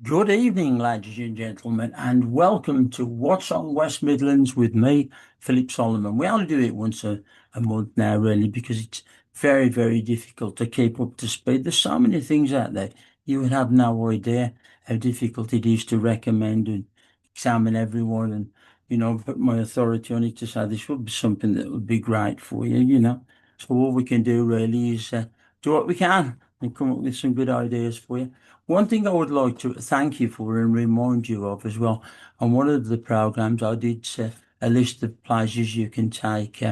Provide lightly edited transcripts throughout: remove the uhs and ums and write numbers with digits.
Good evening, ladies and gentlemen, and welcome to What's on West Midlands with me, Philip Solomon. We only do it once a month now, really, because it's very, very difficult to keep up to speed. There's so many things out there. You would have no idea how difficult it is to recommend and examine everyone and, put my authority on it to say this would be something that would be great for you. So all we can do really is do what we can and come up with some good ideas for you. One thing I would like to thank you for and remind you of as well, on one of the programs I did set a list of places you can take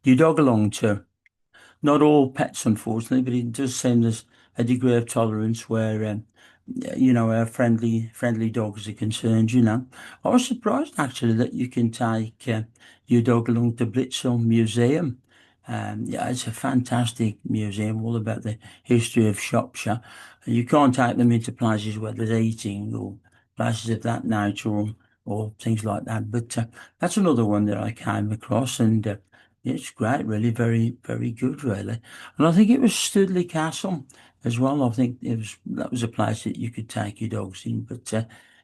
your dog along to. Not all pets, unfortunately, but it does seem there's a degree of tolerance where, our friendly dogs are concerned. I was surprised actually that you can take your dog along to Blitzel Museum. Yeah, it's a fantastic museum, all about the history of Shropshire. You can't take them into places where there's eating or places of that nature or things like that. But that's another one that I came across, and it's great, really, very, very good, really. And I think it was Studley Castle as well. I think that was a place that you could take your dogs in, but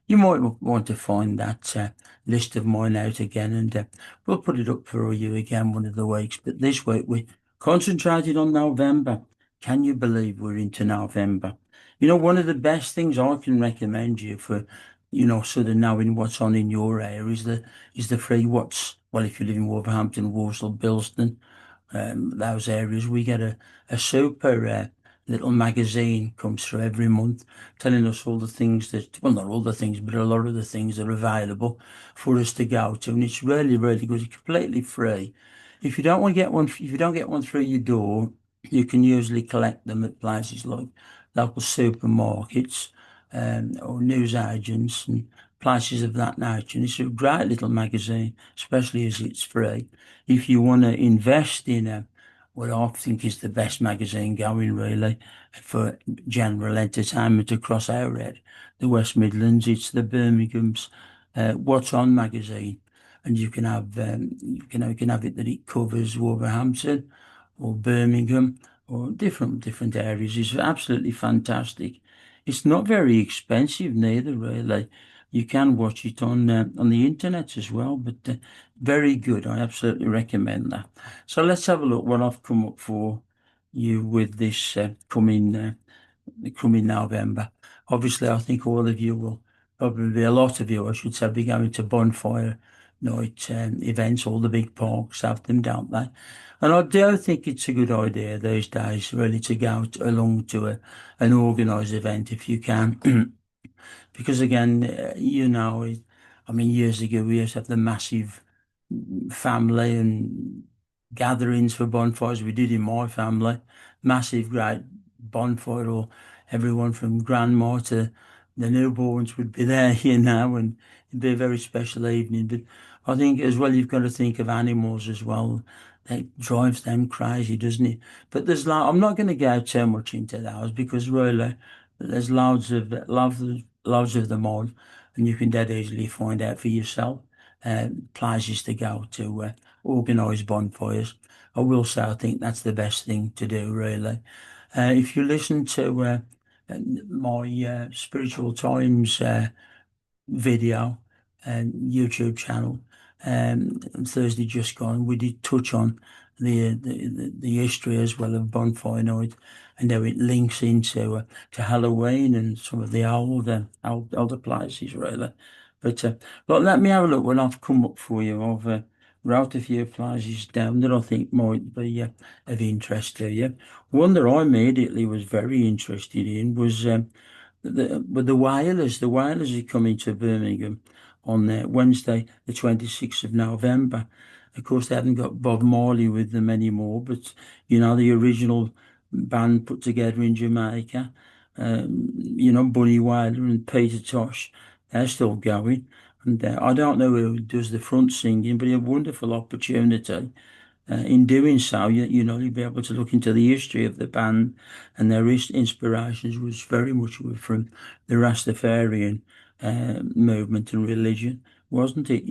you might want to find that list of mine out again, and we'll put it up for you again one of the weeks. But this week we concentrated on November. Can you believe we're into November? One of the best things I can recommend you for, sort of knowing what's on in your area is the free what's well, if you live in Wolverhampton, Walsall, Bilston, those areas, we get a super little magazine comes through every month telling us all the things that, well, not all the things, but a lot of the things that are available for us to go to. And it's really, really good. It's completely free. If you don't get one through your door, you can usually collect them at places like local supermarkets or news agents and places of that nature. And it's a great little magazine, especially as it's free. If you want to invest in what I think is the best magazine going, really, for general entertainment across our area, the West Midlands, it's the Birmingham's What's On magazine. And you can have it that it covers Wolverhampton or Birmingham or different areas. It's absolutely fantastic. It's not very expensive neither, really. You can watch it on the internet as well, but very good. I absolutely recommend that. So let's have a look what I've come up for you with this coming November. Obviously, I think all of you will probably a lot of you, I should say, be going to bonfire night events. All the big parks have them, don't they? And I do think it's a good idea these days, really, to go along to an organised event if you can. Because again, I mean, years ago we used to have the massive family and gatherings for bonfires. We did in my family, massive, great bonfire, or everyone from grandma to the newborns would be there, and it'd be a very special evening. But I think as well, you've got to think of animals as well. It drives them crazy, doesn't it? But I'm not going to go too much into those because really, there's loads of them on, and you can dead easily find out for yourself places to go to organise bonfires. I will say I think that's the best thing to do, really. If you listen to my Spiritual Times video and YouTube channel. Thursday just gone, we did touch on the history as well of Bonfire Night and how it links into to Halloween and some of the older places really. But let me have a look what I've come up for you. I've wrote a few places down that I think might be of interest to you. One that I immediately was very interested in was the Whalers. The Whalers are coming to Birmingham on Wednesday, the 26th of November. Of course, they haven't got Bob Marley with them anymore, but the original band put together in Jamaica, Bunny Wailer and Peter Tosh, they're still going. And I don't know who does the front singing, but a wonderful opportunity in doing so, you'll be able to look into the history of the band, and their inspirations was very much from the Rastafarian movement and religion, wasn't it?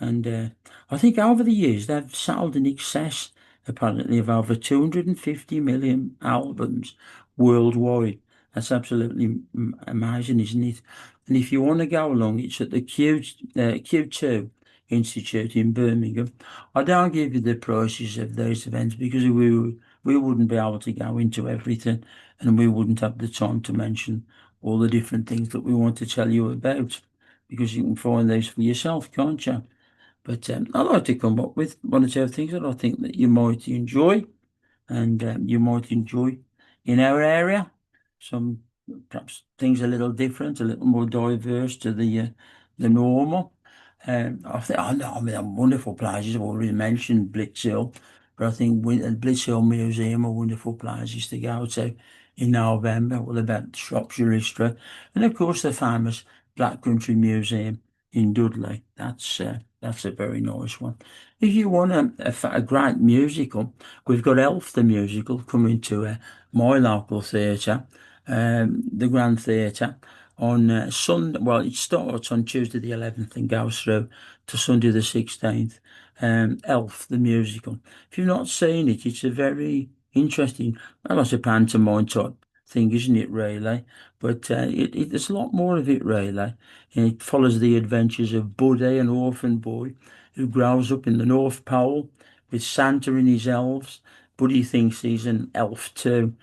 And I think over the years they've sold in excess, apparently, of over 250 million albums worldwide. That's absolutely amazing, isn't it? And if you want to go along, it's at the Q2 Institute in Birmingham. I don't give you the prices of those events because we wouldn't be able to go into everything, and we wouldn't have the time to mention all the different things that we want to tell you about, because you can find those for yourself, can't you? But I like to come up with one or two things that I think that you might enjoy, and you might enjoy in our area. Some perhaps things a little different, a little more diverse to the normal. I think I know, I mean, wonderful places. I've already mentioned Blitz Hill, but I think Blitz Hill Museum are wonderful places to go to in November. All about Shropshire history, and of course the famous Black Country Museum in Dudley. That's a very nice one. If you want a great musical, we've got Elf the musical coming to my local theatre, the Grand Theatre, on Sunday. Well, it starts on Tuesday the 11th and goes through to Sunday the 16th. Elf the musical. If you've not seen it, it's a very interesting, well, it's a pantomime type thing, isn't it, really? But there's a lot more of it, really. And it follows the adventures of Buddy, an orphan boy who grows up in the North Pole with Santa and his elves. Buddy thinks he's an elf too,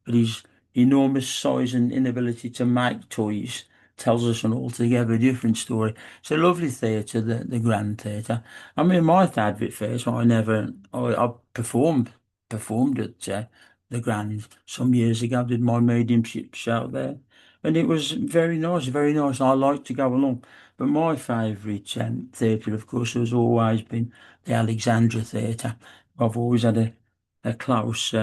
but his enormous size and inability to make toys tells us an altogether different story. It's a lovely theatre, the Grand Theatre. I mean, my favourite fair, so I performed at the Grand some years ago. Did my mediumship show there, and it was very nice, very nice. I like to go along. But my favourite theatre, of course, has always been the Alexandra Theatre. I've always had a close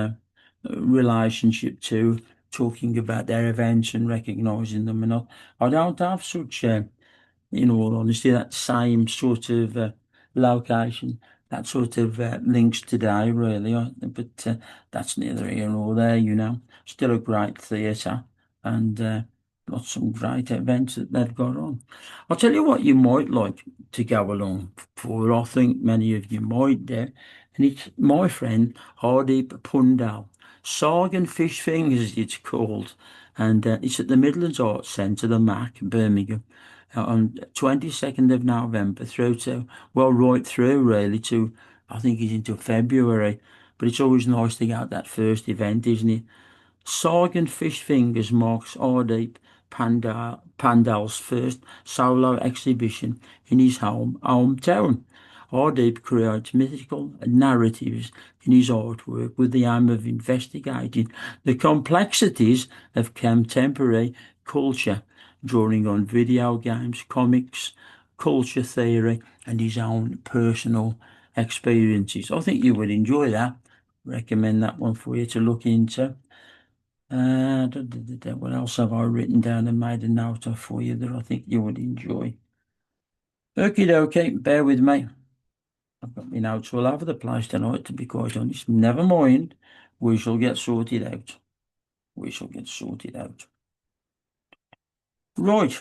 relationship to talking about their events and recognising them. And I don't have such, in all honesty, that same sort of location, that sort of links today, really. But that's neither here nor there, you know. Still a great theatre, and got some great events that they've got on. I'll tell you what you might like to go along for. I think many of you might do, and it's my friend Hardeep Pundal. Sarg and Fish Fingers, it's called, and it's at the Midlands Arts Centre, the MAC, Birmingham, on 22nd of November through to, well, right through really to, I think it's into February. But it's always nice to get that first event, isn't it? Sarg and Fish Fingers marks Ardeep Pandal's first solo exhibition in his hometown. Ardeep creates mythical narratives in his artwork with the aim of investigating the complexities of contemporary culture, drawing on video games, comics, culture theory, and his own personal experiences. I think you would enjoy that. Recommend that one for you to look into. What else have I written down and made a note of for you that I think you would enjoy? Okie dokie, bear with me. I've got my notes all over the place tonight, to be quite honest. Never mind. We shall get sorted out. We shall get sorted out. Right.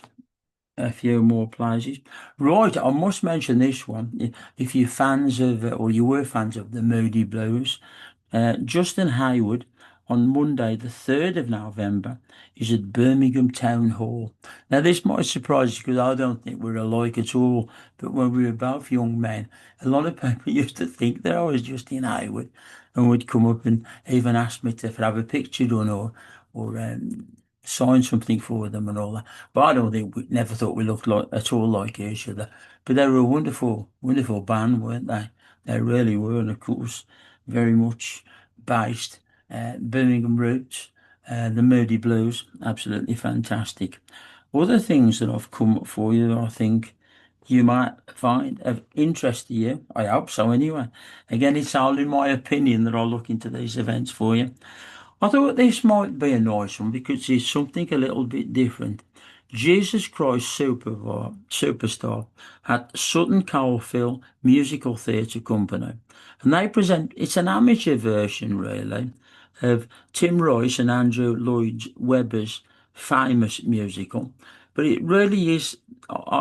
A few more places. Right, I must mention this one. If you're fans of, or you were fans of the Moody Blues, Justin Hayward on Monday, the 3rd of November, is at Birmingham Town Hall. Now, this might surprise you because I don't think we're alike at all. But when we were both young men, a lot of people used to think that I was Justin Hayward and would come up and even ask me to have a picture done or sign something for them and all that. But I don't think we never thought we looked like at all like each other. But they were a wonderful, wonderful band, weren't they? They really were, and of course, very much based Birmingham roots. The Moody Blues, absolutely fantastic. Other things that I've come up for you, I think you might find of interest to you. I hope so, anyway. Again, it's only my opinion that I'll look into these events for you. I thought this might be a nice one because it's something a little bit different. Jesus Christ Superstar at Sutton Coldfield Musical Theatre Company. And they present, it's an amateur version really, of Tim Royce and Andrew Lloyd Webber's famous musical. But it really is,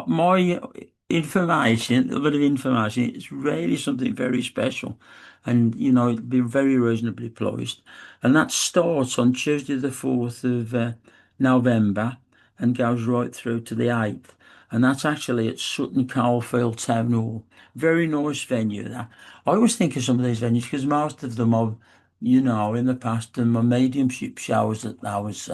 my information, a bit of information, it's really something very special. and it'll be very reasonably priced. And that starts on Tuesday the 4th of November and goes right through to the 8th. And that's actually at Sutton Coldfield Town Hall. Very nice venue, that. I always think of some of these venues because most of them I've, in the past, and my mediumship shows at those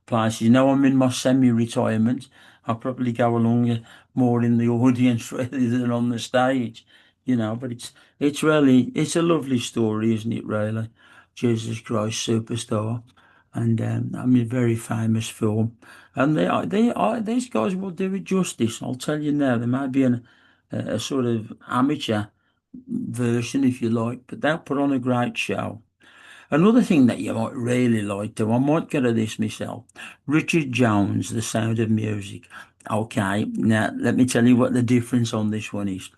places. I'm in my semi-retirement. I'll probably go along more in the audience rather than on the stage, but it's a lovely story, isn't it, really? Jesus Christ Superstar. And I mean, very famous film. And these guys will do it justice. I'll tell you now, there might be a sort of amateur version, if you like, but they'll put on a great show. Another thing that you might really like to, I might get at this myself, Richard Jones, The Sound of Music. Okay, now let me tell you what the difference on this one is.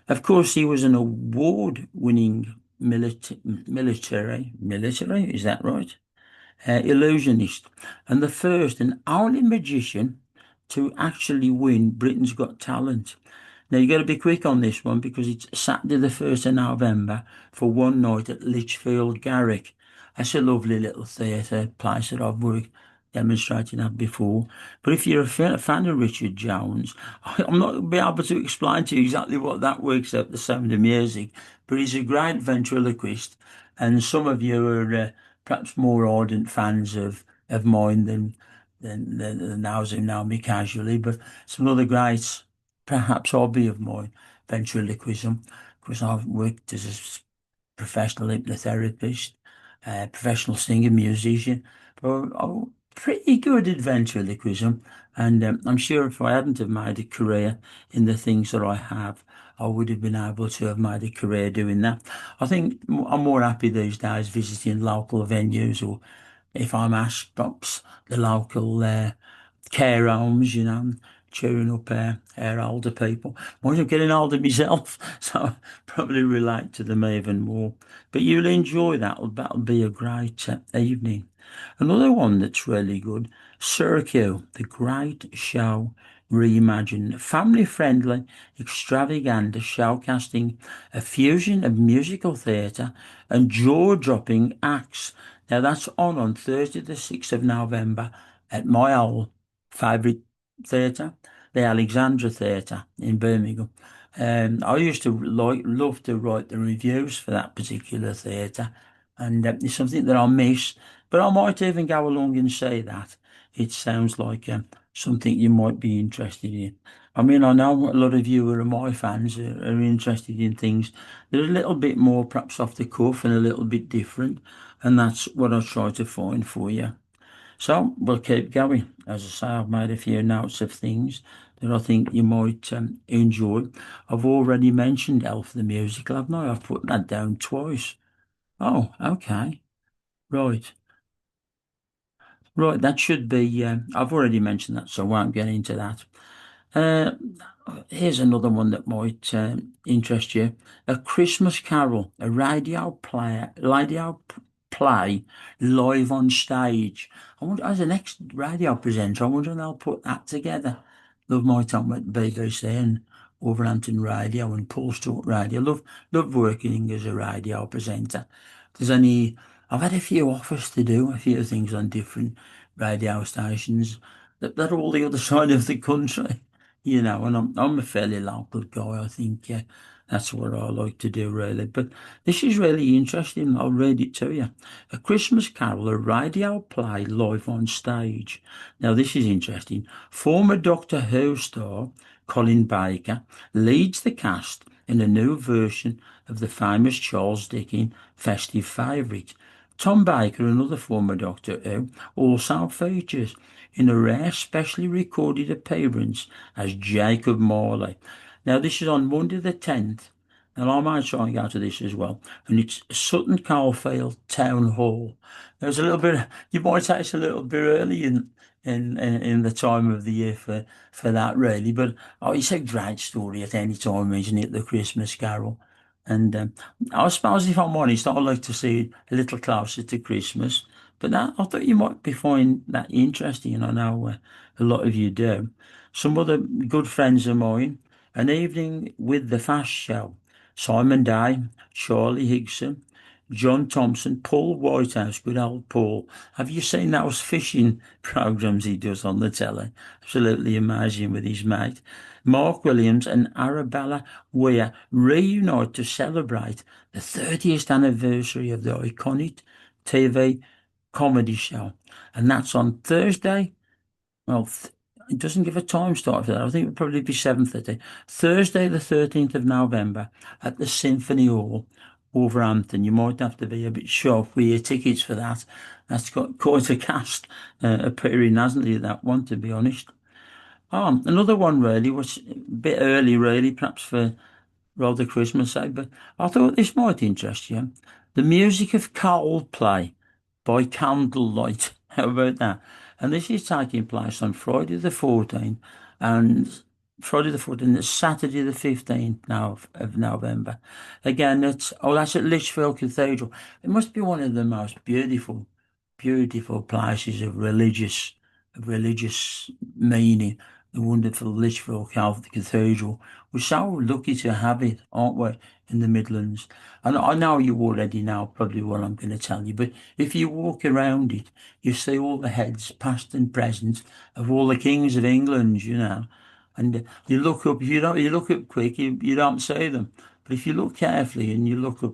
Of course, he was an award-winning military, is that right? Illusionist, and the first and only magician to actually win Britain's Got Talent. Now you got to be quick on this one because it's Saturday the 1st of November for one night at Lichfield Garrick. That's a lovely little theatre place that I've worked demonstrating at before. But if you're a fan of Richard Jones, I'm not going to be able to explain to you exactly what that works out, The Sound of Music, but he's a great ventriloquist. And some of you are perhaps more ardent fans of mine than those who know me casually. But some other greats perhaps hobby of mine, ventriloquism, because I've worked as a professional hypnotherapist, professional singer, musician, but I'm pretty good at ventriloquism. And I'm sure if I hadn't have made a career in the things that I have, I would have been able to have made a career doing that. I think I'm more happy these days visiting local venues, or if I'm asked, perhaps the local care homes, cheering up our older people. Mind I'm getting older myself, so I probably relate to them even more. But you'll enjoy that. That'll be a great evening. Another one that's really good, Cirque, The Great Show Reimagined, family-friendly, extravaganza showcasing a fusion of musical theatre and jaw-dropping acts. Now that's on Thursday the 6th of November at my old favourite theatre, the Alexandra Theatre in Birmingham. I used to love to write the reviews for that particular theatre, and it's something that I miss. But I might even go along and say that. It sounds like something you might be interested in. I mean, I know a lot of you who are my fans are interested in things that are a little bit more perhaps off the cuff and a little bit different, and that's what I try to find for you. So we'll keep going. As I say, I've made a few notes of things that I think you might enjoy. I've already mentioned Elf the musical, haven't I? I've put that down twice. Oh, okay. Right. Right. That should be, I've already mentioned that, so I won't get into that. Uh, Here's another one that might interest you. A Christmas Carol, a play live on stage. I wonder, as an ex-radio presenter, I wonder if they'll put that together. Love my time at BBC and Wolverhampton Radio and Paul Stewart Radio. Love working as a radio presenter. There's only I've had a few offers to do a few things on different radio stations that are all the other side of the country. And I'm a fairly local guy. I think that's what I like to do, really. But this is really interesting. I'll read it to you. A Christmas Carol, a radio play live on stage. Now, this is interesting. Former Doctor Who star Colin Baker leads the cast in a new version of the famous Charles Dickens festive favourite. Tom Baker, another former Doctor Who, also features in a rare specially recorded appearance as Jacob Morley. Now, this is on Monday the 10th, and I might try and go to this as well. And it's Sutton Coldfield Town Hall. There's a little bit, you might say it's a little bit early in the time of the year for that, really. But it's a great story at any time, isn't it? The Christmas Carol. And I suppose, if I'm honest, I'd like to see it a little closer to Christmas. But I thought you might be find that interesting, and I know a lot of you do. Some other good friends of mine, an evening with the Fast Show. Simon Day, Charlie Higson, John Thompson, Paul Whitehouse, good old Paul. Have you seen those fishing programs he does on the telly? Absolutely amazing with his mate. Mark Williams and Arabella Weir reunite to celebrate the 30th anniversary of the iconic TV comedy show. And that's on Thursday, well, it doesn't give a time start for that. I think it would probably be 7:30. Thursday, the 13th of November at the Symphony Hall, Wolverhampton. You might have to be a bit sharp with your tickets for that. That's got quite a cast appearing, hasn't it, that one, to be honest. Another one really was a bit early, really, perhaps for rather Christmas side, but I thought this might interest you. The music of Coldplay by candlelight. How about that? And this is taking place on Friday the 14th and Friday the 14th and Saturday the 15th now of November. Again, that's at Lichfield Cathedral. It must be one of the most beautiful, beautiful places of religious meaning. The wonderful Lichfield Cathedral. We're so lucky to have it, aren't we, in the Midlands? And I know you already know probably what I'm going to tell you, but if you walk around it, you see all the heads, past and present, of all the kings of England, you know. And you look up, if you look up quick, you don't see them. But if you look carefully and you look up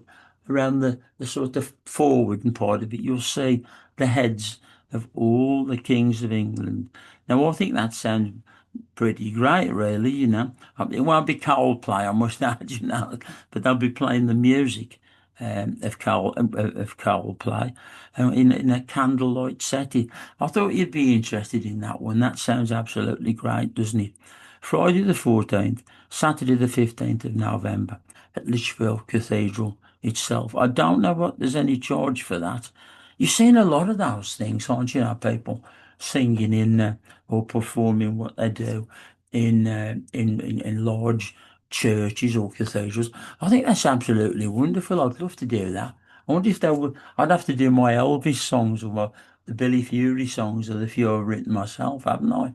around the sort of forward and part of it, you'll see the heads of all the kings of England. Now, I think that sounds pretty great, really, you know. It won't be Coldplay, I must add, you know, but they'll be playing the music of Coldplay in a candlelight setting. I thought you'd be interested in that one. That sounds absolutely great, doesn't it? Friday the 14th, Saturday the 15th of November at Lichfield Cathedral itself. I don't know what there's any charge for that. You've seen a lot of those things, aren't you? Know, people singing in or performing what they do in large churches or cathedrals. I think that's absolutely wonderful. I'd love to do that. I wonder if they would. I'd have to do my Elvis songs or the Billy Fury songs or the few I've written myself, haven't I?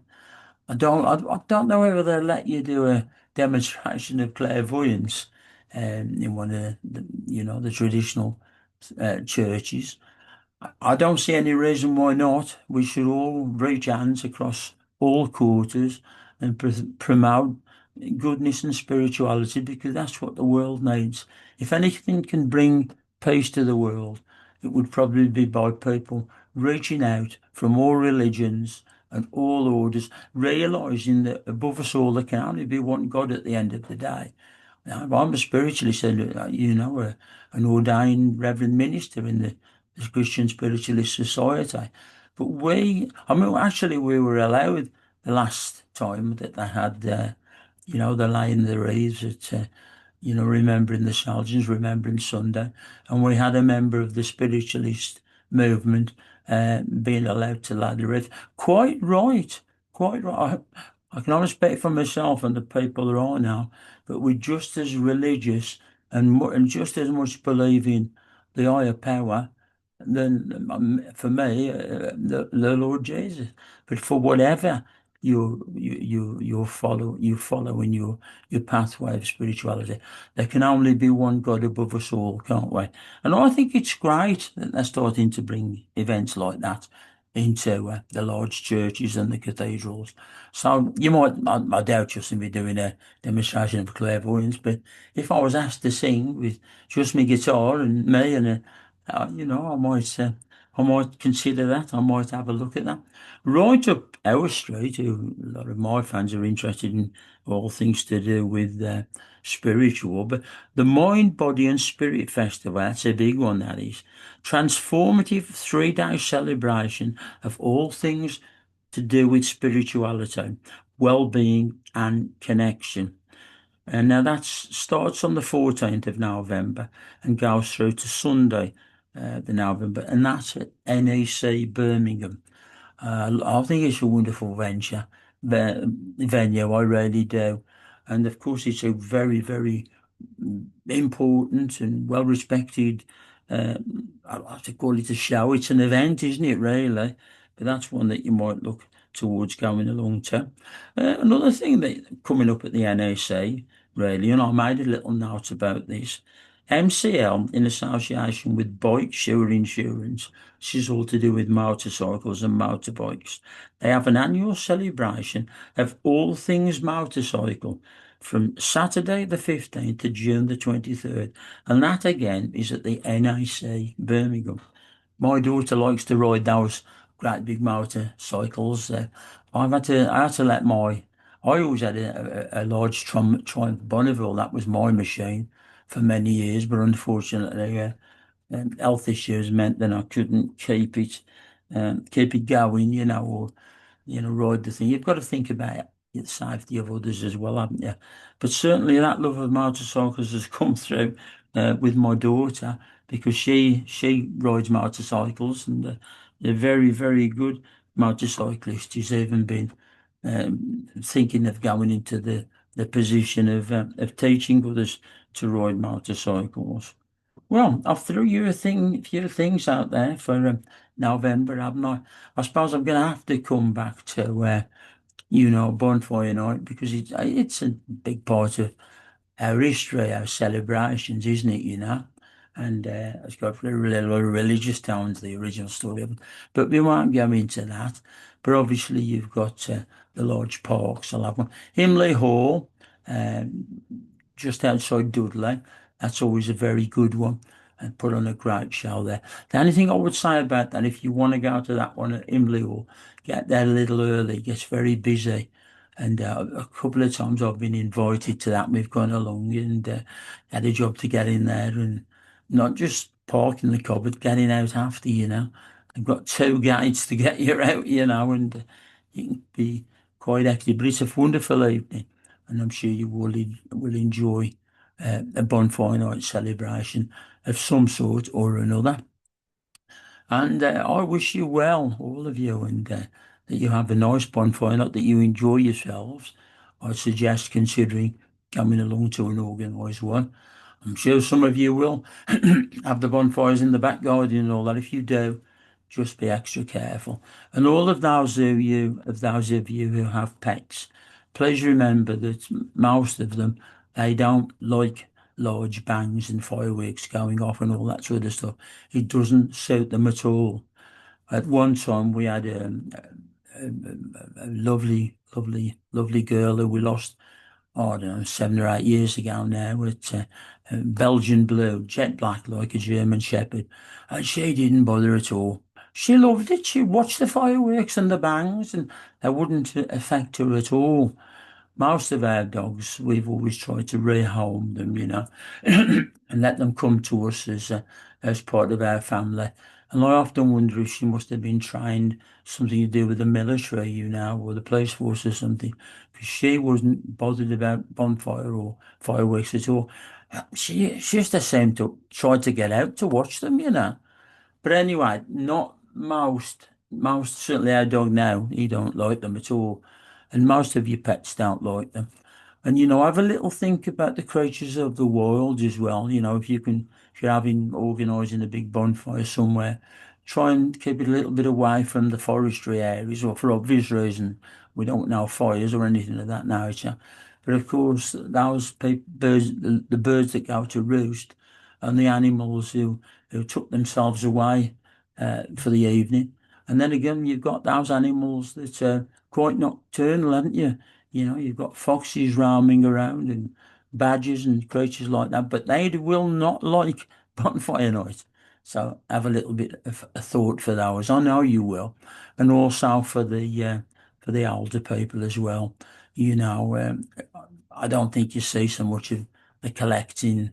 I don't know whether they'll let you do a demonstration of clairvoyance in one of the traditional churches. I don't see any reason why not. We should all reach hands across all quarters and promote goodness and spirituality because that's what the world needs. If anything can bring peace to the world, it would probably be by people reaching out from all religions and all orders, realizing that above us all there can only be one God at the end of the day. Now, I'm a spiritualist, an ordained reverend minister in the Christian Spiritualist Society. But actually, we were allowed the last time that they had, the laying the wreaths at, remembering the soldiers, remembering Sunday. And we had a member of the spiritualist movement being allowed to lay the wreath. Quite right, quite right. I can only speak for myself and the people that I know, but we're just as religious and just as much believing the higher power than for me the Lord Jesus. But for whatever you follow in your pathway of spirituality, there can only be one God above us all, can't we? And I think it's great that they're starting to bring events like that into the large churches and the cathedrals. So I doubt you'll see me doing a demonstration of clairvoyance, but if I was asked to sing with just my guitar and me and I might consider that. I might have a look at that. Right up our street, a lot of my fans are interested in all things to do with spiritual, but the Mind, Body and Spirit Festival, that's a big one, that is. Transformative 3 day celebration of all things to do with spirituality, well-being and connection. And now that starts on the 14th of November and goes through to Sunday, the November, and that's at NEC Birmingham. I think it's a wonderful venue, I really do. And of course, it's a very, very important and well respected. I have to call it a show. It's an event, isn't it, really? But that's one that you might look towards going along to. Another thing that coming up at the NAC really, and I made a little note about this. MCL, in association with Bike Sure Insurance, this is all to do with motorcycles and motorbikes. They have an annual celebration of all things motorcycle from Saturday the 15th to June the 23rd. And that again is at the NAC Birmingham. My daughter likes to ride those great big motorcycles. I had to let I always had a large Triumph Bonneville. That was my machine for many years, but unfortunately, health issues meant that I couldn't keep it going, or ride the thing. You've got to think about the safety of others as well, haven't you? But certainly that love of motorcycles has come through with my daughter because she rides motorcycles and a very, very good motorcyclist. She's even been thinking of going into the position of teaching others to ride motorcycles. Well, I've threw you few things out there for November, haven't I? I suppose I'm going to have to come back to bonfire night because it's a big part of our history, our celebrations, isn't it? And it's got a lot of religious tones, the original story of it. But we won't go into that. But obviously, you've got the large parks. I'll have one. Himley Hall, um, just outside Dudley. That's always a very good one and put on a great show there. The only thing I would say about that, if you want to go to that one at Himley Hall, get there a little early. It gets very busy. And a couple of times I've been invited to that. We've gone along and had a job to get in there and not just parking the car, but getting out after. I've got two gates to get you out, and you can be quite active. But it's a wonderful evening, and I'm sure you will enjoy a bonfire night celebration of some sort or another. And I wish you well, all of you, and that you have a nice bonfire, not that you enjoy yourselves. I suggest considering coming along to an organised one. I'm sure some of you will have the bonfires in the back garden and all that. If you do, just be extra careful. And all of those of you who have pets, please remember that most of them, they don't like large bangs and fireworks going off and all that sort of stuff. It doesn't suit them at all. At one time, we had a lovely, lovely, lovely girl who we lost, I don't know, 7 or 8 years ago now. It's Belgian blue, jet black like a German Shepherd. And she didn't bother at all. She loved it. She watched the fireworks and the bangs, and that wouldn't affect her at all. Most of our dogs, we've always tried to rehome them, and let them come to us as part of our family. And I often wonder if she must have been trained something to do with the military, or the police force or something, because she wasn't bothered about bonfire or fireworks at all. She just seemed to try to get out to watch them. But anyway, not most certainly our dog now, he don't like them at all. And most of your pets don't like them. And have a little think about the creatures of the wild as well. If you're organising a big bonfire somewhere, try and keep it a little bit away from the forestry areas, or for obvious reason, we don't know fires or anything of that nature. But of course, those birds, the birds that go to roost, and the animals who took themselves away for the evening. And then again, you've got those animals that are quite nocturnal, haven't you? You've got foxes roaming around and badgers and creatures like that, but they will not like bonfire night. So have a little bit of a thought for those. I know you will, and also for the older people as well. I don't think you see so much of the collecting.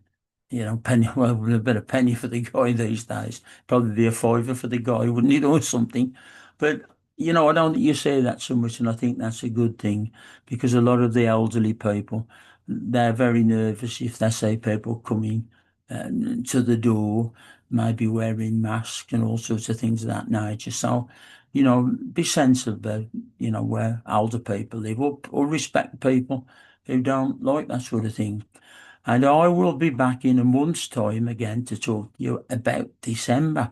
Penny, well, a bit of penny for the guy these days. Probably be a fiver for the guy, wouldn't it, or something? But I don't think you say that so much, and I think that's a good thing because a lot of the elderly people, they're very nervous if they see people coming to the door, maybe wearing masks and all sorts of things of that nature. So, be sensible, where older people live, or respect people who don't like that sort of thing. And I will be back in a month's time again to talk to you about December.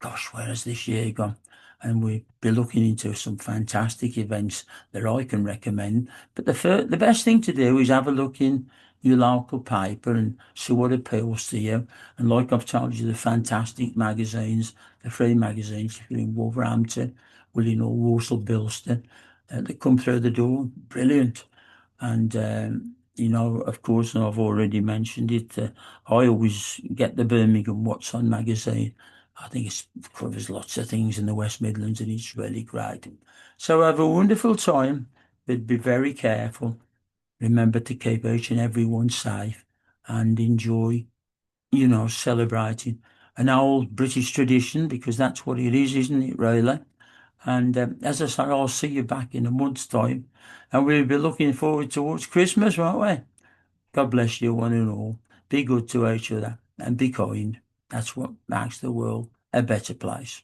Gosh, where has this year gone? and we'll be looking into some fantastic events that I can recommend. But the best thing to do is have a look in your local paper and see what appeals to you. And like I've told you, the fantastic magazines, the free magazines, if you're in Wolverhampton, Willing or Walsall, Bilston, that come through the door, brilliant. And of course, and I've already mentioned it, I always get the Birmingham What's On magazine. I think it covers lots of things in the West Midlands and it's really great. So have a wonderful time, but be very careful. Remember to keep each and everyone safe and enjoy, celebrating an old British tradition because that's what it is, isn't it, really? And as I say, I'll see you back in a month's time and we'll be looking forward towards Christmas, won't we? God bless you, one and all. Be good to each other and be kind. That's what makes the world a better place.